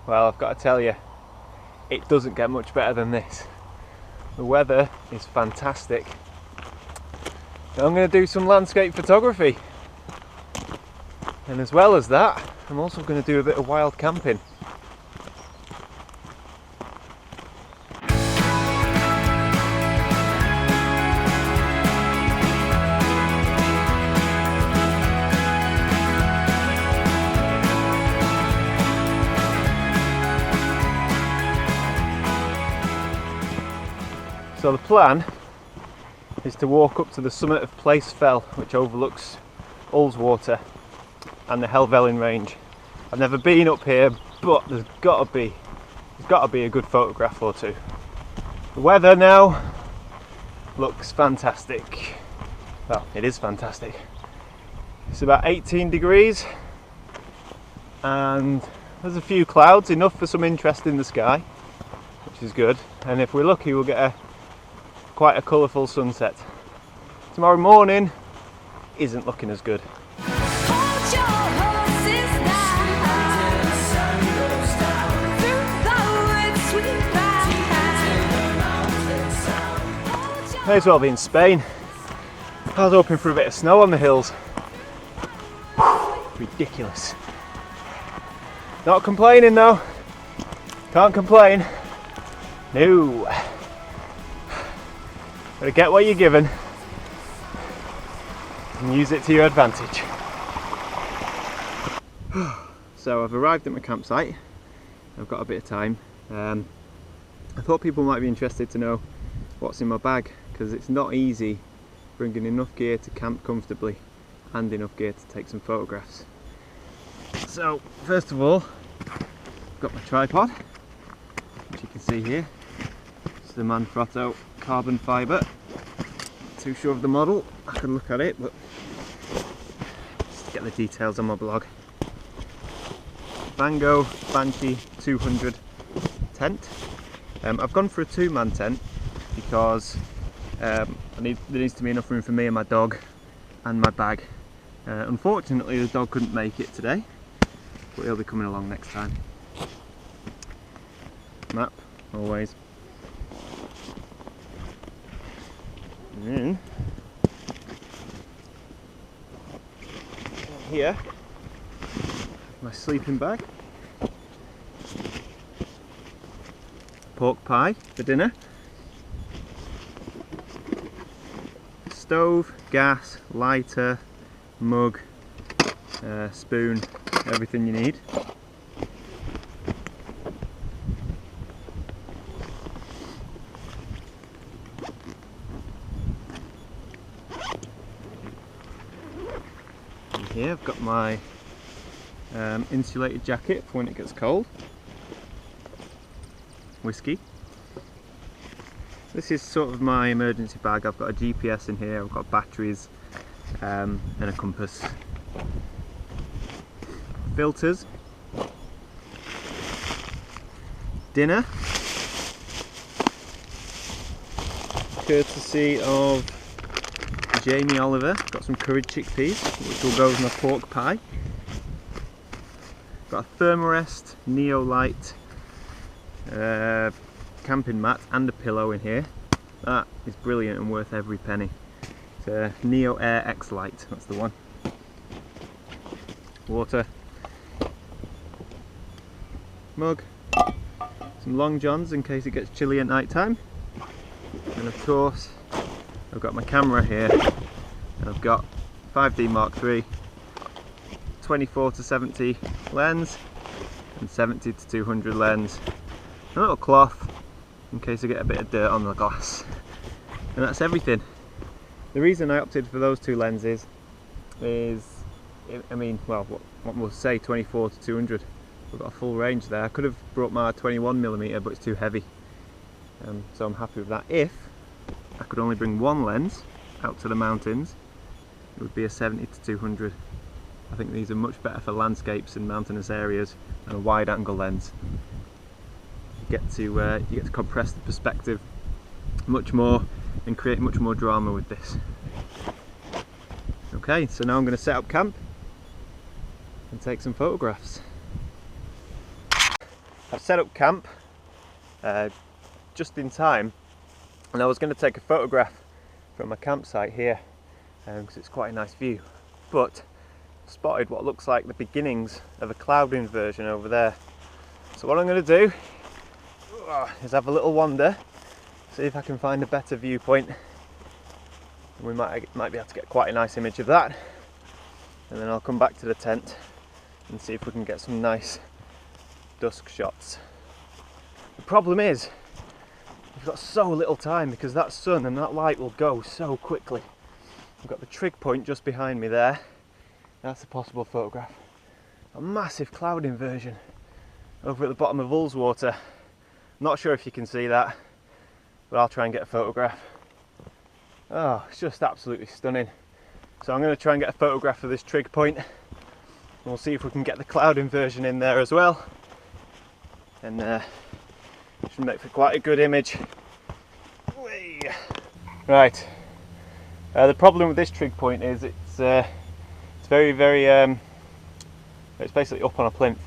Well, I've got to tell you, it doesn't get much better than this. The weather is fantastic. Now I'm going to do some landscape photography. And as well as that, I'm also going to do a bit of wild camping. So the plan is to walk up to the summit of Place Fell, which overlooks Ullswater and the Helvellyn range. I've never been up here, but there's got to be a good photograph or two. The weather now looks fantastic. Well, it is fantastic. It's about 18 degrees and there's a few clouds, enough for some interest in the sky, which is good. And if we're lucky, we'll get quite a colourful sunset. Tomorrow morning isn't looking as good. May as well be in Spain. I was hoping for a bit of snow on the hills. Ridiculous. Not complaining though. Can't complain. No. Gotta get what you're given and use it to your advantage. So I've arrived at my campsite. I've got a bit of time. I thought people might be interested to know what's in my bag, because it's not easy bringing enough gear to camp comfortably and enough gear to take some photographs. So first of all, I've got my tripod, which you can see here. It's the Manfrotto carbon fibre. Not too sure of the model, I can look at it, but just get the details on my blog. Bango Banshee 200 tent. I've gone for a 2-man tent because there needs to be enough room for me and my dog and my bag. Unfortunately the dog couldn't make it today, but he'll be coming along next time. Map, always. And then here, my sleeping bag, pork pie for dinner, stove, gas, lighter, mug, spoon, everything you need. And here I've got my insulated jacket for when it gets cold. Whiskey. This is sort of my emergency bag. I've got a GPS in here, I've got batteries and a compass. Filters. Dinner. Courtesy of Jamie Oliver. Got some curried chickpeas, which will go with my pork pie. Got a Thermarest Neolight camping mat and a pillow in here. That is brilliant and worth every penny. It's a Neo Air X Lite, that's the one. Water. Mug. Some long johns in case it gets chilly at night time. And of course I've got my camera here, and I've got 5D Mark III, 24-70 lens and 70-200 lens. A little cloth in case I get a bit of dirt on the glass. And that's everything. The reason I opted for those two lenses is, I mean, well, what we'll say 24-200. We've got a full range there. I could have brought my 21mm, but it's too heavy. So I'm happy with that. If I could only bring one lens out to the mountains, it would be a 70-200. I think these are much better for landscapes and mountainous areas than a wide angle lens. You get to compress the perspective much more and create much more drama with this. Okay, so now I'm going to set up camp and take some photographs. I've set up camp just in time, and I was going to take a photograph from my campsite here because it's quite a nice view, but spotted what looks like the beginnings of a cloud inversion over there. So what I'm going to do is have a little wander, see if I can find a better viewpoint. We might be able to get quite a nice image of that, and then I'll come back to the tent and see if we can get some nice dusk shots. The problem is we've got so little time because that sun and that light will go so quickly. I've got the trig point just behind me there. That's a possible photograph. A massive cloud inversion over at the bottom of Ullswater. Not sure if you can see that, but I'll try and get a photograph. Oh, it's just absolutely stunning. So I'm going to try and get a photograph of this trig point, and we'll see if we can get the cloud inversion in there as well, and it should make for quite a good image. Whee! Right, the problem with this trig point is it's very it's basically up on a plinth,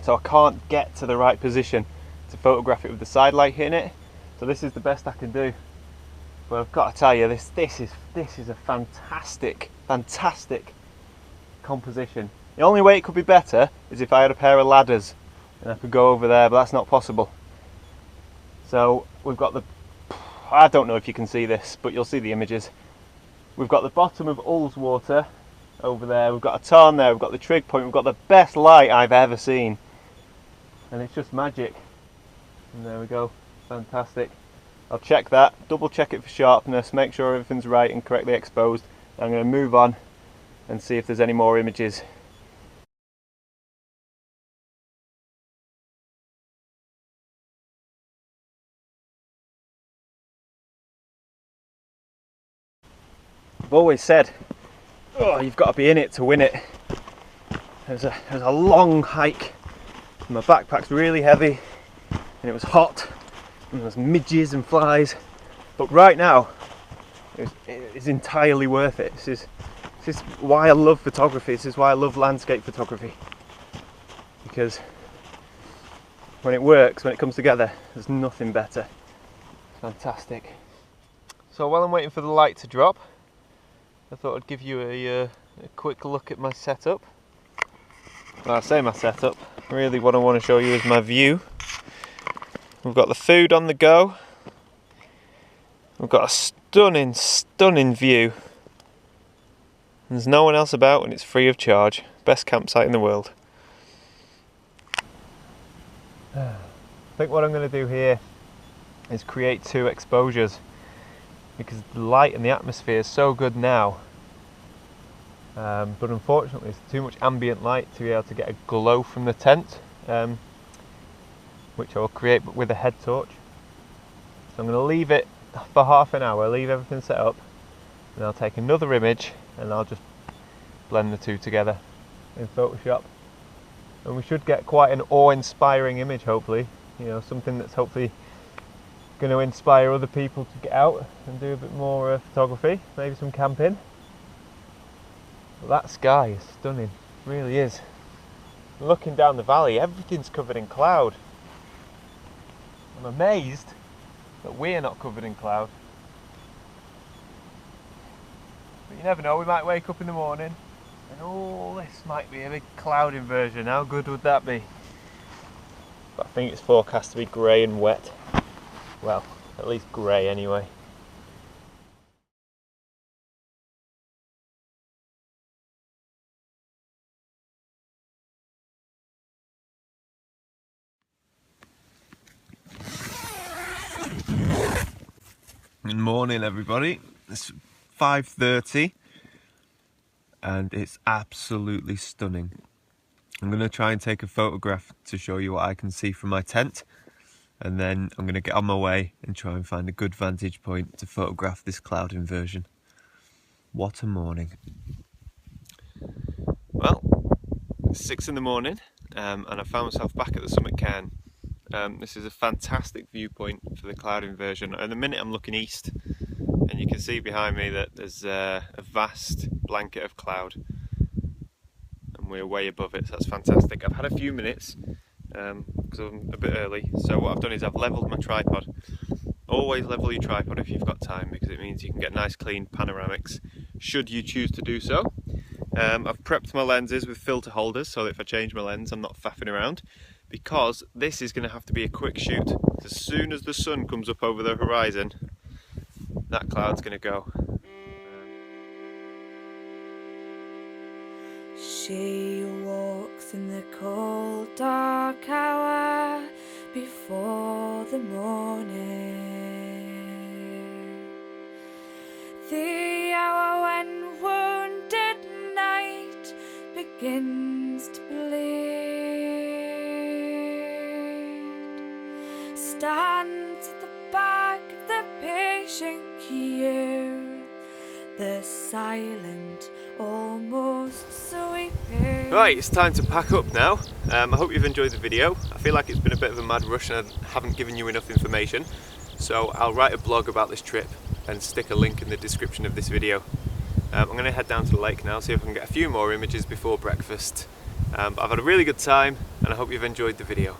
so I can't get to the right position to photograph it with the side light hitting it. So this is the best I can do. But I've got to tell you, this is a fantastic composition. The only way it could be better is if I had a pair of ladders and I could go over there, but that's not possible. So we've got the, I don't know if you can see this, but you'll see the images. We've got the bottom of Ullswater over there, we've got a tarn there, we've got the trig point, we've got the best light I've ever seen. And it's just magic. And there we go, fantastic. I'll check that, double check it for sharpness, make sure everything's right and correctly exposed. I'm going to move on and see if there's any more images. I've always said, oh, you've got to be in it to win it. There's a long hike, and my backpack's really heavy, and it was hot, and there's midges and flies, but right now it's entirely worth it. This is why I love photography. This is why I love landscape photography, because when it works, when it comes together, there's nothing better. It's fantastic. So while I'm waiting for the light to drop, I thought I'd give you a quick look at my setup. Well, I say my setup, really what I want to show you is my view. We've got the food on the go. We've got a stunning view. There's no one else about and it's free of charge. Best campsite in the world. I think what I'm going to do here is create two exposures, because the light and the atmosphere is so good now, but unfortunately it's too much ambient light to be able to get a glow from the tent, which I will create with a head torch. So I'm going to leave it for half an hour, leave everything set up, and I'll take another image and I'll just blend the two together in Photoshop, and we should get quite an awe-inspiring image, hopefully. You know, something that's hopefully going to inspire other people to get out and do a bit more photography, maybe some camping. But that sky is stunning, it really is. Looking down the valley, everything's covered in cloud. I'm amazed that we're not covered in cloud. But you never know, we might wake up in the morning and oh, this might be a big cloud inversion. How good would that be? But I think it's forecast to be grey and wet. Well, at least grey anyway. Good morning everybody. It's 5:30 and it's absolutely stunning. I'm going to try and take a photograph to show you what I can see from my tent, and then I'm going to get on my way and try and find a good vantage point to photograph this cloud inversion. What a morning. Well, it's 6 in the morning and I found myself back at the summit cairn. This is a fantastic viewpoint for the cloud inversion. At the minute I'm looking east, and you can see behind me that there's a vast blanket of cloud and we're way above it, so that's fantastic. I've had a few minutes because I'm a bit early. So what I've done is I've levelled my tripod. Always level your tripod if you've got time, because it means you can get nice clean panoramics should you choose to do so. I've prepped my lenses with filter holders so that if I change my lens I'm not faffing around, because this is going to have to be a quick shoot. As soon as the sun comes up over the horizon, that cloud's going to go. She walks in the cold dark hour before the morning, the hour when wounded night begins to bleed. Stands at the back of the patient queue, the silent, almost sweeping. Right, it's time to pack up now. I hope you've enjoyed the video. I feel like it's been a bit of a mad rush and I haven't given you enough information. So I'll write a blog about this trip and stick a link in the description of this video. I'm going to head down to the lake now, see if I can get a few more images before breakfast. But I've had a really good time and I hope you've enjoyed the video.